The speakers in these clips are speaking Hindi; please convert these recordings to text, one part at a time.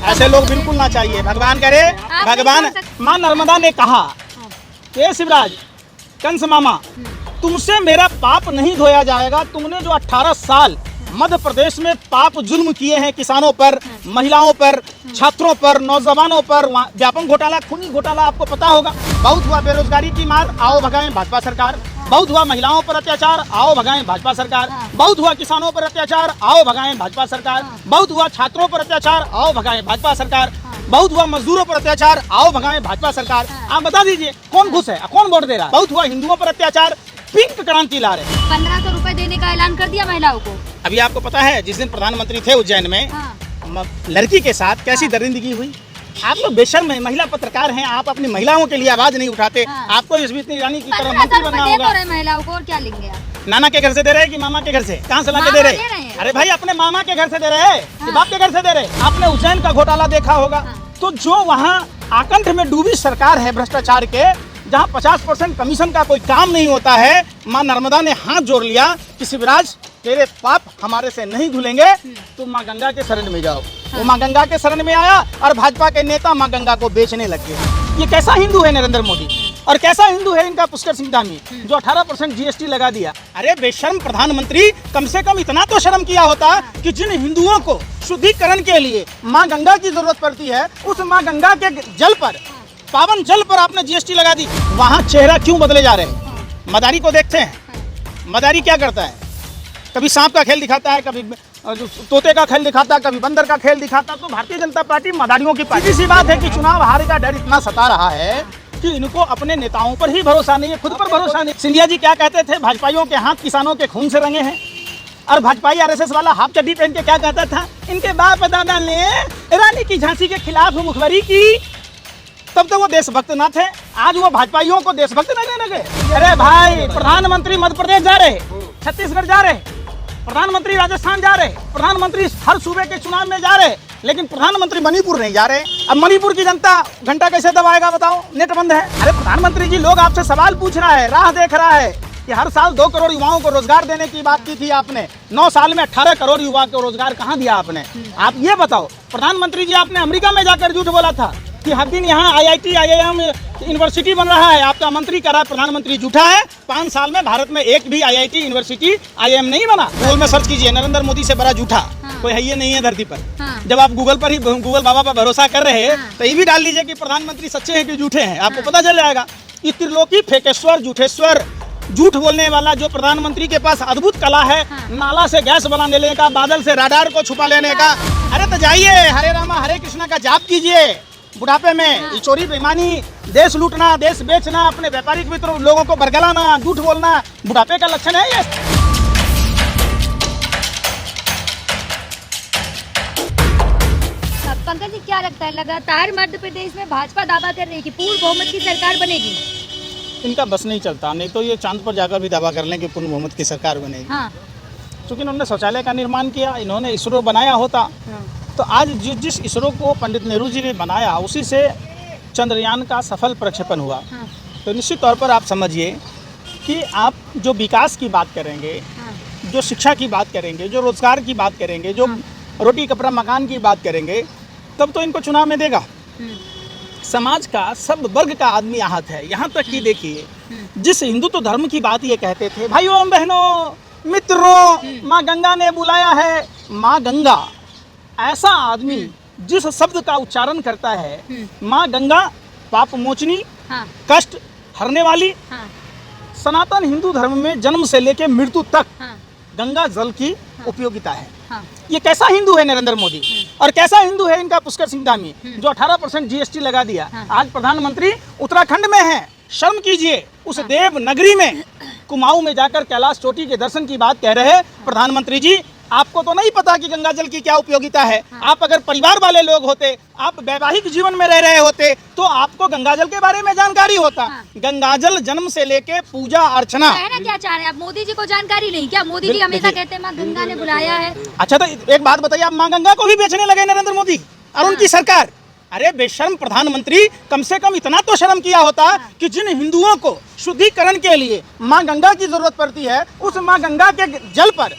ऐसे लोग बिल्कुल ना चाहिए। भगवान करे, भगवान। माँ नर्मदा ने कहा कि शिवराज, कंस मामा, तुमसे मेरा पाप नहीं धोया जाएगा। तुमने जो 18 साल मध्य प्रदेश में पाप जुल्म किए हैं किसानों पर, महिलाओं पर, छात्रों पर, नौजवानों पर, व्यापक घोटाला, खूनी घोटाला आपको पता होगा। बहुत हुआ बेरोजगारी की मार, आओ भगाएं भाजपा सरकार। बहुत हुआ महिलाओं पर अत्याचार, आओ भगाएं भाजपा सरकार। बहुत हुआ किसानों पर अत्याचार, आओ भगाएं भाजपा सरकार। बहुत हुआ छात्रों पर अत्याचार, आओ भगाएं भाजपा सरकार। बहुत हुआ मजदूरों पर अत्याचार, आओ भगाएं भाजपा सरकार। आप बता दीजिए कौन खुश है, कौन वोट दे रहा है? बहुत हुआ हिंदुओं पर अत्याचार, पिंक क्रांति ला रहे। 1500 रुपए देने का ऐलान कर दिया महिलाओं को। अभी आपको पता है जिस दिन प्रधानमंत्री थे उज्जैन में, लड़की के साथ कैसी दरिंदगी हुई। आप लोग बेशर्म है, महिला पत्रकार हैं, आप अपनी महिलाओं के लिए आवाज नहीं उठाते। आपको स्मृति ईरानी की तरह मंत्री बनना होगा। महिलाओं को और क्या लेंगे आप? नाना के घर से दे रहे कि मामा के घर से? कहाँ से ला के दे रहे? अरे भाई अपने मामा के घर से दे रहे कि बाप के घर से दे रहे? आपने उज्जैन का घोटाला देखा होगा। तो जो वहाँ आकंठ में डूबी सरकार है भ्रष्टाचार के, जहाँ 50% कमीशन का कोई काम नहीं होता है, माँ नर्मदा ने हाथ जोड़ लिया कि शिवराज तेरे पाप हमारे से नहीं धुलेंगे, तुम माँ गंगा के शरण में जाओ। वो माँ गंगा के शरण में आया और भाजपा के नेता माँ गंगा को बेचने लग गए। ये कैसा हिंदू है नरेंद्र मोदी, और कैसा हिंदू है इनका पुष्कर सिंह धामी जो 18% GST लगा दिया। अरे बेशर्म प्रधानमंत्री, कम से कम इतना तो शर्म किया होता कि जिन हिंदुओं को शुद्धिकरण के लिए माँ गंगा की जरूरत पड़ती है, उस माँ गंगा के जल पर, पावन जल पर आपने GST लगा दी। वहाँ चेहरा क्यों बदले जा रहे हैं? मदारी को देखते हैं, मदारी क्या करता है? कभी सांप का खेल दिखाता है, कभी तोते का खेल दिखाता है, कभी बंदर का खेल दिखाता है। तो भारतीय जनता पार्टी मदारियों की पार्टी। सी बात है कि चुनाव हारे का डर इतना सता रहा है कि इनको अपने नेताओं पर ही भरोसा नहीं है, खुद पर भरोसा नहीं। सिंधिया जी क्या कहते थे? भाजपाइयों के हाथ किसानों के खून से रंगे हैं। और भाजपाई RSS वाला हाफ चड्डी पहन के क्या कहता था? इनके बाप दादा ने रानी की झांसी के खिलाफ मुखबरी की, तब तो वो देशभक्त ना थे। आज वो भाजपाइयों को देशभक्त न लगे। अरे भाई, प्रधानमंत्री मध्य प्रदेश जा रहे, छत्तीसगढ़ जा रहे, प्रधानमंत्री राजस्थान जा रहे, प्रधानमंत्री हर सूबे के चुनाव में जा रहे, लेकिन प्रधानमंत्री मणिपुर नहीं जा रहे। अब मणिपुर की जनता घंटा कैसे दबाएगा बताओ? नेट बंद है। अरे प्रधानमंत्री जी, लोग आपसे सवाल पूछ रहा है, राह देख रहा है कि हर साल 2 करोड़ युवाओं को रोजगार देने की बात की थी आपने। 9 साल में 18 करोड़ युवा को रोजगार कहाँ दिया आपने? आप ये बताओ। प्रधानमंत्री जी, आपने अमेरिका में जाकर झूठ बोला था कि हर दिन यहाँ IIT IIM यूनिवर्सिटी बन रहा है, आपका मंत्री करा, प्रधानमंत्री झूठा है। 5 साल में भारत में एक भी IIT यूनिवर्सिटी IIM नहीं बना। गूगल में सर्च कीजिए, नरेंद्र मोदी से बड़ा झूठा कोई है ये नहीं है धरती पर। जब आप गूगल पर ही, गूगल बाबा पर भरोसा कर रहे हैं, तो ये भी डाल दीजिए कि प्रधानमंत्री सच्चे हैं कि झूठे हैं, आपको पता चल जाएगा। ये त्रिलोकी फेकेश्वर झूठेश्वर, झूठ बोलने वाला जो प्रधानमंत्री के पास अद्भुत कला है, नाला से गैस बना लेने का, बादल से राडार को छुपा लेने का। अरे तो जाइए, हरे रामा हरे कृष्णा का जाप कीजिए बुढ़ापे में। चोरी बेईमानी, देश लूटना, देश बेचना, अपने व्यापारिक मित्रों लोगों को बरगलाना, झूठ बोलना बुढ़ापे का लक्षण है ये। पंकज जी, क्या लगता है, लगातार मध्य प्रदेश में भाजपा दावा कर रही है कि पूर्ण बहुमत की सरकार बनेगी? इनका बस नहीं चलता, नहीं तो ये चांद पर जाकर भी दावा कर लें कि पूर्ण बहुमत की सरकार बनेगी। क्योंकि इन्होंने शौचालय का निर्माण किया, इन्होंने इसरो बनाया होता तो आज जिस इसरो को पंडित नेहरू जी ने बनाया, उसी से चंद्रयान का सफल प्रक्षेपण हुआ। तो निश्चित तौर पर आप समझिए कि आप जो विकास की बात करेंगे, जो शिक्षा की बात करेंगे, जो रोजगार की बात करेंगे, जो रोटी कपड़ा मकान की बात करेंगे, तब तो इनको चुनाव में देगा। समाज का सब वर्ग का आदमी आहत है। यहाँ तक कि देखिए, जिस हिंदुत्व धर्म की बात ये कहते थे, भाइयों बहनों मित्रों, माँ गंगा ने बुलाया है। माँ गंगा ऐसा आदमी जिस शब्द का उच्चारण करता है, माँ गंगा पाप मोचनी, कष्ट हरने वाली। सनातन हिंदू धर्म में जन्म से लेकर मृत्यु तक गंगा जल की उपयोगिता है। ये कैसा हिंदू है नरेंद्र मोदी, और कैसा हिंदू है इनका पुष्कर सिंह धामी जो 18% GST लगा दिया। आज प्रधानमंत्री उत्तराखंड में है। शर्म कीजिए, उस देव नगरी में कुमाऊं में जाकर कैलाश चोटी के दर्शन की बात कह रहे हैं प्रधानमंत्री जी। आपको तो नहीं पता कि गंगा जल की क्या उपयोगिता है। आप अगर परिवार वाले लोग होते, आप वैवाहिक जीवन में रह रहे होते, तो आपको गंगा जल के बारे में जानकारी होता। गंगा जल जन्म से लेके पूजा अर्चना। कहना क्या चाह रहे हैं आप? मोदी जी को जानकारी नहीं क्या? मोदी जी हमेशा कहते हैं माँ गंगा ने बुलाया है। अच्छा, तो एक बात बताइए, आप माँ गंगा को भी बेचने लगे नरेंद्र मोदी और उनकी सरकार। अरे बेशर्म प्रधानमंत्री, कम से कम इतना तो शर्म किया होता कि जिन हिंदुओं को शुद्धिकरण के लिए माँ गंगा की जरूरत पड़ती है, उस माँ गंगा के जल पर,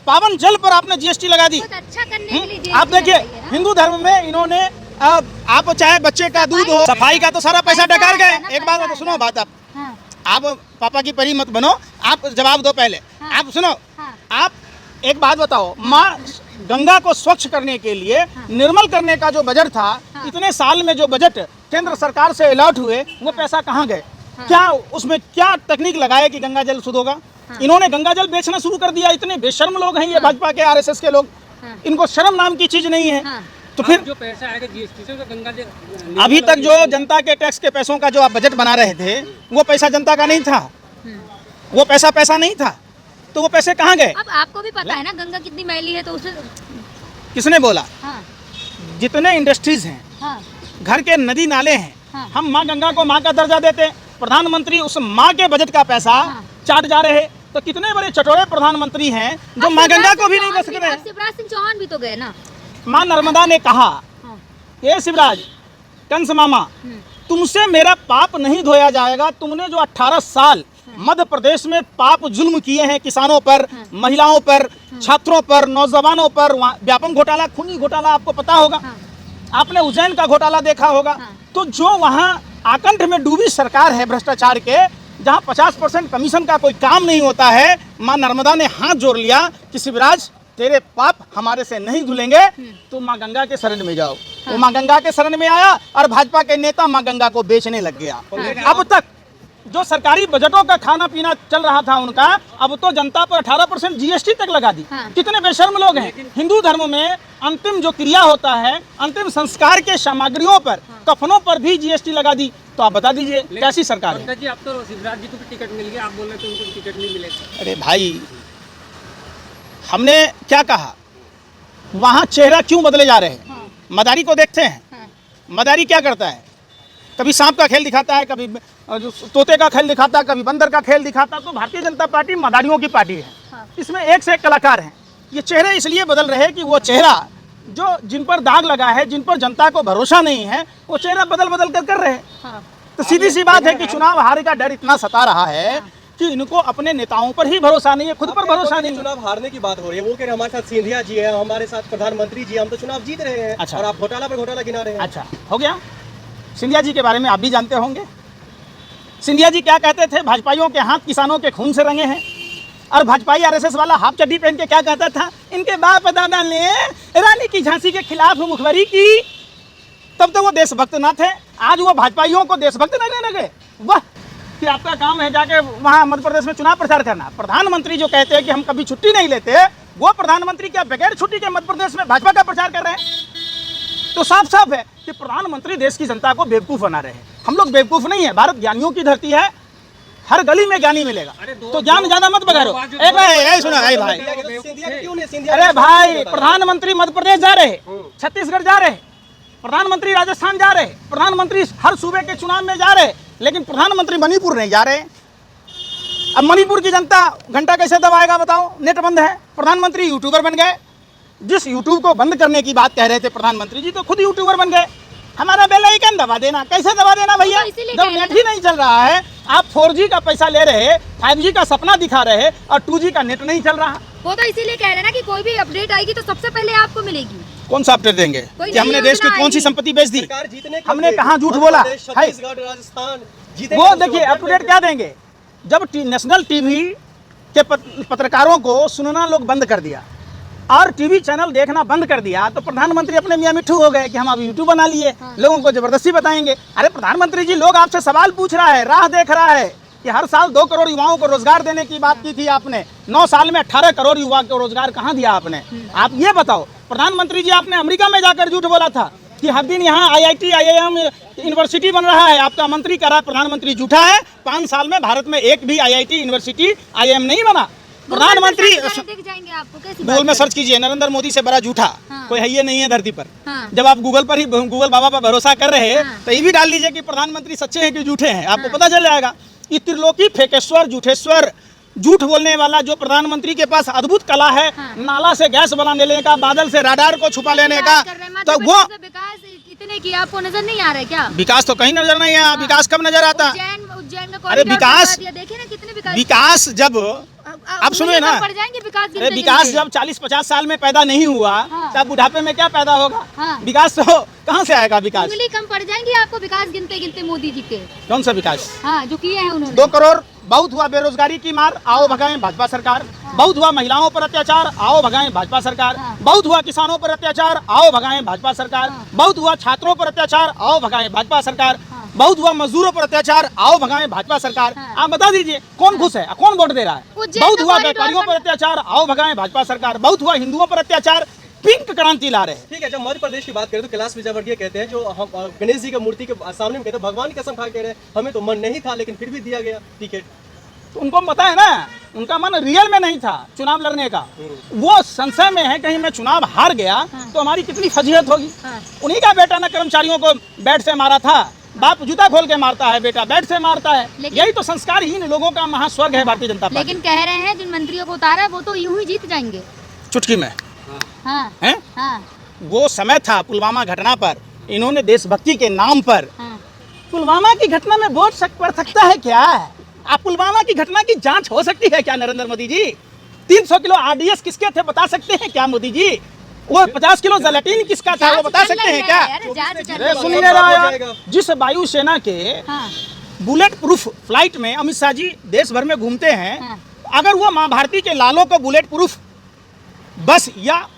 पावन जल पर आपने जीएसटी लगा दी। बहुत अच्छा करने के लिए GST आप देखिए लगाई है ना। हिंदू धर्म में इन्होंने आप चाहे बच्चे का दूध हो, सफाई का तो सारा पैसा डकार गए। एक बात तो सुनो, बात हाँ, आप पापा की परी मत बनो, आप जवाब दो पहले। हाँ। आप सुनो, हाँ, आप एक बात बताओ, माँ गंगा को स्वच्छ करने के लिए निर्मल करने का जो बजट था, इतने साल में जो बजट केंद्र सरकार से अलॉट हुए, वो पैसा कहाँ गए? क्या उसमें क्या तकनीक लगाए कि गंगा जल शुद्ध होगा? इन्होंने गंगा जल बेचना शुरू कर दिया। इतने बेशर्म लोग हैं ये भाजपा के, आरएसएस के लोग, इनको शर्म नाम की चीज नहीं है। हाँ। तो फिर जो पैसा आएगा जीएसटी से, तो गंगा जल अभी तक जो जनता के टैक्स के पैसों का जो आप बजट बना रहे थे, वो पैसा जनता का नहीं था, वो पैसा नहीं था, तो वो पैसे कहाँ गए? अब आपको भी पता है ना गंगा कितनी मैली है, तो उसे किसने बोला? हाँ, जितने इंडस्ट्रीज हैं, हाँ, घर के नदी नाले हैं, हाँ। हम माँ गंगा को माँ का दर्जा देते हैं। प्रधानमंत्री उस माँ के बजट का पैसा चाट जा रहे हैं। तो कितने बड़े चटोरे प्रधानमंत्री हैं जो अब माँ शिवराज गंगा को सिंह भी नहीं चौहान बच रहे हैं। अब शिवराज सिंह चौहान भी तो गए ना। माँ नर्मदा ने कहा, हाँ, ये शिवराज कंस मामा, तुमसे मेरा पाप नहीं धोया जाएगा। तुमने जो 18 साल मध्य प्रदेश में पाप जुल्म किए हैं किसानों पर, महिलाओं पर, छात्रों पर, नौजवानों पर, व्यापम घोटाला, खूनी घोटाला आपको पता होगा, आपने उज्जैन का घोटाला देखा होगा। तो जो वहाँ आकंठ में डूबी सरकार है भ्रष्टाचार के, जहाँ 50% कमीशन का कोई काम नहीं होता है, माँ नर्मदा ने हाथ जोड़ लिया कि शिवराज तेरे पाप हमारे से नहीं धुलेंगे, तो माँ गंगा के शरण में जाओ। वो माँ गंगा के शरण में आया और भाजपा के नेता माँ गंगा को बेचने लग गया। अब तक जो सरकारी बजटों का खाना पीना चल रहा था उनका, अब तो जनता पर 18% जीएसटी तक लगा दी। कितने बेशर्म लोग हैं। हिंदू धर्म में अंतिम जो क्रिया होता है, अंतिम संस्कार के सामग्रियों पर, कफनों पर भी जीएसटी लगा दी। तो आप बता दीजिए कैसी सरकार है? पंकज जी, अब तो शिवराज जी को भी टिकट मिल गया, आप बोल रहे थे उनको भी टिकट नहीं मिलेगा। अरे भाई, हमने क्या कहा, वहाँ चेहरा क्यों बदले जा रहे हैं? मदारी को देखते हैं, मदारी क्या करता है? कभी सांप का खेल दिखाता है, कभी तोते का खेल दिखाता है, कभी बंदर का खेल दिखाता है। तो भारतीय जनता पार्टी मदारियों की पार्टी है। इसमें एक से एक कलाकार हैं। ये चेहरे इसलिए बदल रहे हैं कि वो चेहरा जो जिन पर दाग लगा है, जिन पर जनता को भरोसा नहीं है, वो चेहरा बदल बदल कर रहे हैं। तो सीधी सी बात है कि चुनाव हारे का डर इतना सता रहा है कि इनको अपने नेताओं पर ही भरोसा नहीं है, खुद पर भरोसा नहीं है। चुनाव हारने की बात हो रही है, वो कह रहे हमारे साथ सिंधिया जी है, हमारे साथ प्रधानमंत्री जी, हम तो चुनाव जीत रहे हैं। अच्छा। और आप घोटाला पर घोटाला गिना रहे हैं। अच्छा, हो गया। सिंधिया जी के बारे में आप भी जानते होंगे। सिंधिया जी क्या कहते थे? भाजपाइयों के हाथ किसानों के खून से रंगे हैं। और भाजपाई आरएसएस वाला हाफ चड्डी पहन के क्या कहता था? इनके बाप दादा ने रानी की झांसी के खिलाफ मुखबरी की, तब तो वो देशभक्त ना थे। आज वो भाजपाइयों को देशभक्त लगने लगे। वाह, कि आपका काम है जाके वहाँ मध्य प्रदेश में चुनाव प्रचार करना। प्रधानमंत्री जो कहते हैं कि हम कभी छुट्टी नहीं लेते, वो प्रधानमंत्री क्या बगैर छुट्टी के मध्य प्रदेश में भाजपा का प्रचार कर रहे हैं? तो साफ साफ है कि प्रधानमंत्री देश की जनता को बेवकूफ बना रहे हैं। हम लोग बेवकूफ नहीं है, भारत ज्ञानियों की धरती है, हर गली में ज्ञानी मिलेगा। तो ज्ञान ज्यादा मत बगाड़ो। ए भाई, सुनो भाई, अरे भाई, प्रधानमंत्री मध्य प्रदेश जा रहे, छत्तीसगढ़ जा रहे, प्रधानमंत्री राजस्थान जा रहे, प्रधानमंत्री हर सूबे के चुनाव में जा रहे, लेकिन प्रधानमंत्री मणिपुर नहीं जा रहे। अब मणिपुर की जनता घंटा कैसे दबाएगा बताओ? नेट बंद है। प्रधानमंत्री यूट्यूबर बन गए। जिस यूट्यूब को बंद करने की बात कह रहे थे प्रधानमंत्री जी, तो खुद यूट्यूबर बन गए। हमारा बेल आइकन दबा देना, कैसे दबा देना भैया? जब नेट ही नहीं चल रहा है, आप 4G का पैसा ले रहे, 5G का सपना दिखा रहे और 2G का नेट नहीं चल रहा। वो तो इसीलिए कह रहे हैं ना कि कोई भी अपडेट आएगी तो सबसे पहले आपको मिलेगी। कौन सा अपडेट देंगे कि हमने देश की कौन सी संपत्ति बेच दी? सरकार जीतने हमने कहाँ झूठ बोला? छत्तीसगढ़, राजस्थान जीते। वो देखिए अपडेट क्या देंगे? जब नेशनल टीवी के पत्रकारों को सुनना लोग बंद कर दिया और टीवी चैनल देखना बंद कर दिया, तो प्रधानमंत्री अपने मियाँ मिट्ठू हो गए कि हम अब यूट्यूब बना लिए, लोगों को जबरदस्ती बताएंगे। अरे प्रधानमंत्री जी, लोग आपसे सवाल पूछ रहा है, राह देख रहा है कि हर साल 2 करोड़ युवाओं को रोजगार देने की बात की थी आपने। 9 साल में 18 करोड़ युवा को रोजगार कहाँ दिया आपने? आप ये बताओ। प्रधानमंत्री जी, आपने अमेरिका में जाकर झूठ बोला था कि हर दिन यहाँ IIT IIM यूनिवर्सिटी बन रहा है, आपका मंत्री कह रहा है प्रधानमंत्री झूठा है। 5 साल में भारत में एक भी IIT यूनिवर्सिटी IIM नहीं बना। प्रधानमंत्री दिख जाएंगे आपको, कैसी गूगल में सर्च कीजिए, नरेंद्र मोदी से बड़ा झूठा कोई है ये नहीं है धरती पर। हाँ। जब आप गूगल पर ही गूगल बाबा पर भरोसा कर रहे हैं, तो ये भी डाल दीजिए कि प्रधानमंत्री सच्चे हैं कि झूठे हैं, आपको पता चल जाएगा। ये त्रिलोकी फेकेश्वर झूठेश्वर, झूठ बोलने वाला जो प्रधानमंत्री के पास अद्भुत कला है, नाला से गैस बना लेने का, बादल से राडार को छुपा लेने का, तो वो विकास इतने की आपको नजर नहीं आ रहा है क्या? विकास तो कहीं नजर नहीं है। विकास कब नजर आता? उज्जैन का अरे विकास, देखिए ना कितने विकास जब आप सुनिए ना, पड़ जाएंगे विकास अरे गिनते विकास गिनते। जब 40-50 साल में पैदा नहीं हुआ हाँ। तब बुढ़ापे में क्या पैदा होगा? हाँ। विकास तो कहाँ से आएगा विकास? उंगली कम पड़ जाएंगी आपको विकास गिनते गिनते मोदी जी के। कौन सा विकास? हाँ, जो किए हैं उन्होंने। 2 करोड़ बहुत हुआ बेरोजगारी की मार, आओ भगाएं भाजपा सरकार। बहुत हुआ महिलाओं पर अत्याचार, आओ भगाएं भाजपा सरकार। हाँ। बहुत हुआ किसानों पर अत्याचार, आओ भगाएं भाजपा सरकार। हाँ। बहुत हुआ छात्रों पर अत्याचार, आओ भगाएं भाजपा सरकार। हाँ। बहुत हुआ मजदूरों पर अत्याचार, आओ भगाएं भाजपा सरकार। हाँ। आप बता दीजिए कौन खुश है, कौन वोट दे रहा है? उज्जैन बहुत का हुआ कॉरिडोर व्यापारियों पर बन- अत्याचार, आओ भगाएं भाजपा सरकार। बहुत हुआ हिंदुओं पर अत्याचार, पिंक क्रांति ला रहे हैं। ठीक है, जब मध्य प्रदेश की बात करें तो कैलाश विजयवर्गीय कहते हैं, जो हम गणेश जी की मूर्ति के सामने में कहते हैं भगवान की कसम खा के कह रहे हैं हमें तो मन नहीं था लेकिन फिर भी दिया गया टिकट। तो उनको पता है ना, उनका मन रियल में नहीं था चुनाव लड़ने का। वो संशय में है कहीं मैं चुनाव हार गया तो हमारी कितनी फजीहत होगी। हाँ। उन्हीं का बेटा ना कर्मचारियों को बैट से मारा था, बाप जूता खोल के मारता है, बेटा बैट से मारता है। लेकिन- यही तो संस्कारहीन लोगों का महास्वर्ग है भारतीय जनता पार्टी। लेकिन कह रहे हैं जिन मंत्रियों को उतारा है वो तो यूं ही जीत जाएंगे। चुटकी में हाँ है, हाँ वो समय था पुलवामा घटना पर, इन्होंने देशभक्ति के नाम पर हाँ। पुलवामा की घटना में वोट पड़ सकता है क्या? आप पुलवामा की घटना की जांच हो सकती है क्या नरेंद्र मोदी जी? 300 किलो आरडीएक्स किसके थे बता सकते हैं क्या मोदी जी? वो 50 किलो जेलेटिन किसका था वो बता सकते हैं क्या? अरे जांच चल अरे रही सुन है। नहीं रहा हो यार, जाएगा। जिस वायुसेना के हाँ बुलेट प्रूफ फ्लाइट में अमित शाह जी देश भर में घूमते हैं, हाँ। अगर वो माँ भारती के लालों को बुलेट प्रूफ बस या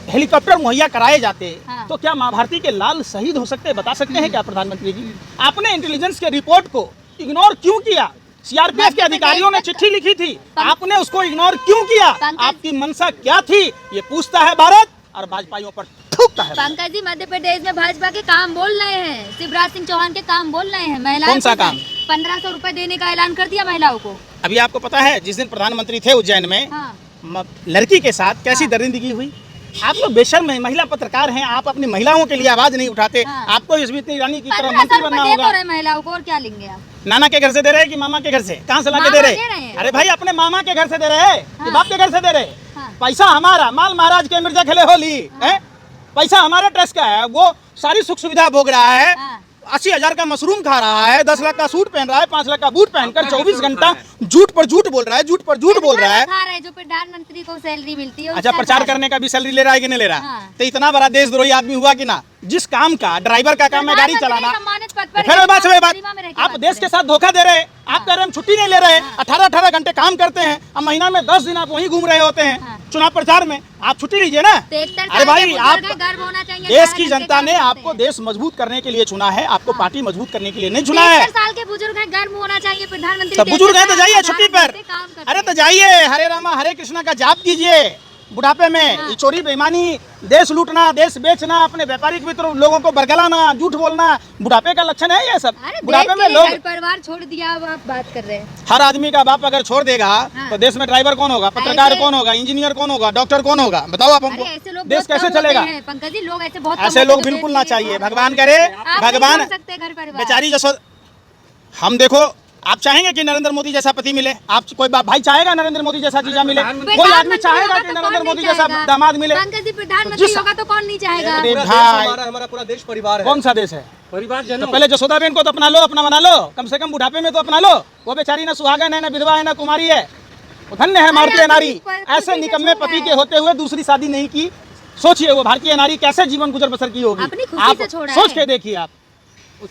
हेलीकॉप्टर मुहैया कराए जाते हाँ। तो क्या माँ भारती के लाल शहीद हो सकते, बता सकते हैं क्या प्रधानमंत्री जी? आपने इंटेलिजेंस के रिपोर्ट को इग्नोर क्यों किया? सीआरपीएफ के अधिकारियों ने चिट्ठी लिखी थी, आपने उसको इग्नोर क्यों किया? आपकी मंशा क्या थी? ये पूछता है भारत और भाजपाइयों पर थूकता है। पंकज जी, मध्य प्रदेश में भाजपा के काम बोल रहे हैं, शिवराज सिंह चौहान के काम बोल रहे हैं। महिलाओं कौन सा को काम? 1500 रुपए देने का ऐलान कर दिया महिलाओं को। अभी आपको पता है जिस दिन प्रधानमंत्री थे उज्जैन में, हाँ लड़की के साथ कैसी हाँ। दरिंदगी हुई। आप लोग बेशर्म हैं, महिला पत्रकार हैं, आप अपनी महिलाओं के लिए आवाज नहीं उठाते। हाँ। आपको स्मृति ईरानी की तरह 1500 मंत्री रुपए बनना दे तो होगा। रहे महिलाओं को, और क्या लेंगे आप? नाना के घर से दे रहे हैं कि मामा के घर से? कहाँ से लाके मामा दे रहे दे रहे हैं। अरे भाई अपने मामा के घर से दे रहे हैं कि हाँ। बाप के घर से दे रहे? हाँ। पैसा हमारा, माल महाराज के मिर्जा खेले होली है, पैसा हमारे ट्रस्ट का है। वो सारी सुख सुविधा भोग रहा है, हाँ। 80,000 का मशरूम खा रहा है, 10 लाख का सूट पहन रहा है, 5 लाख का बूट पहनकर 24 घंटा झूठ पर झूठ बोल रहा है, झूठ पर झूठ बोल रहा है। खा रहे जो प्रधानमंत्री को सैलरी मिलती है अच्छा, उसका प्रचार खा रहे। करने का भी सैलरी ले रहा है कि नहीं ले रहा? हाँ। तो इतना बड़ा देशद्रोही आदमी हुआ कि ना, जिस काम का ड्राइवर का काम है गाड़ी प्रधानमंत्री चलाना। सम्मानित पद पर फिर है, बात गरिमा में रह के आप बात देश के करें। साथ धोखा दे रहे हैं। आप कह रहे हैं हम छुट्टी नहीं ले रहे, 18-18 घंटे काम करते हैं, अब महीना में 10 दिन आप वहीं घूम रहे होते हैं हाँ। चुनाव प्रचार में। आप छुट्टी लीजिए ना। 73 अरे भाई, साल आप के बुजुर्ग हैं, गर्व होना चाहिए। देश 18 की घंटे जनता काम ने करते आपको हैं। देश मजबूत करने के लिए चुना है, आपको पार्टी मजबूत करने के लिए नहीं चुना है। 73 साल के बुजुर्ग हैं, गर्व होना चाहिए प्रधानमंत्री। सब बुजुर्ग हैं तो जाइए 18 छुट्टी पर। घंटे काम करते अरे हैं। तो जाइए, हरे रामा हरे कृष्णा का जाप कीजिए बुढ़ापे में। हाँ। ये चोरी बेईमानी, देश लूटना, देश बेचना, अपने व्यापारिक मित्रों लोगों को बरगलाना, झूठ बोलना बुढ़ापे का लक्षण है ये सब। अरे बुढ़ापे देश में के लिए लोग, घर परिवार छोड़ दिया, अब आप बात कर रहे हैं। हर आदमी का बाप अगर छोड़ देगा हाँ। तो देश में ड्राइवर कौन होगा, पत्रकार ऐसे- कौन होगा, इंजीनियर कौन होगा, डॉक्टर कौन होगा? बताओ आप अरे हमको, ऐसे लोग देश बहुत कैसे कम होते चलेगा? हैं, पंकज जी, लोग ऐसे बहुत कम ऐसे होते लोग हैं बिल्कुल देश ना के चाहिए। लिए। भगवान करे, आप नहीं भगवान छोड़ सकते घर परिवार। बेचारी जसो। हम देखो, आप चाहेंगे कि नरेंद्र मोदी जैसा पति मिले? आप कोई भाई चाहेगा नरेंद्र मोदी जैसा जीजा मिले? कोई आदमी चाहेगा कि नरेंद्र मोदी जैसा दामाद मिले? पंकज जी, प्रधानमंत्री जिस- होगा तो कौन नहीं चाहेगा? अरे पूरा देश भाई, हमारा, हमारा पूरा देश परिवार है। कौन सा देश है? परिवार तो जनों पहले जसोदा बहन को तो अपना लो, अपना बना लो, कम से कम बुढ़ापे में तो अपना लो। वो बेचारी ना सुहागन है, ना विधवा है, ना कुमारी है। वो धन्य है भारतीय अरे नारी। अपनी ऐसे खुशी निकम्मे से छोड़ पति रहा के है। होते हुए दूसरी शादी नहीं की। सोचिए वो भारतीय नारी कैसे जीवन गुजर बसर की होगी। अपनी खुशी आप से छोड़ा सोच है। के देखिए आप।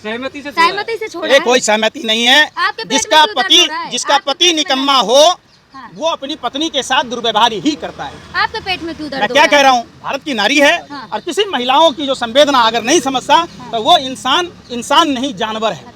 सहमति से सहमति से छोड़ा ये है। कोई सहमति नहीं है। आपके पेट में जिसका क्यों दर्द पति हो रहा है? जिसका आपके पति पेट में निकम्मा दर्द- हो हाँ। वो अपनी पत्नी के साथ दुर्व्यवहार ही करता है। आपके पेट में क्यों दर्द मैं हो क्या रहा कह है? रहा हूँ, भारत की नारी है हाँ। और किसी महिलाओं की जो संवेदना अगर नहीं समझता तो वो इंसान नहीं जानवर है।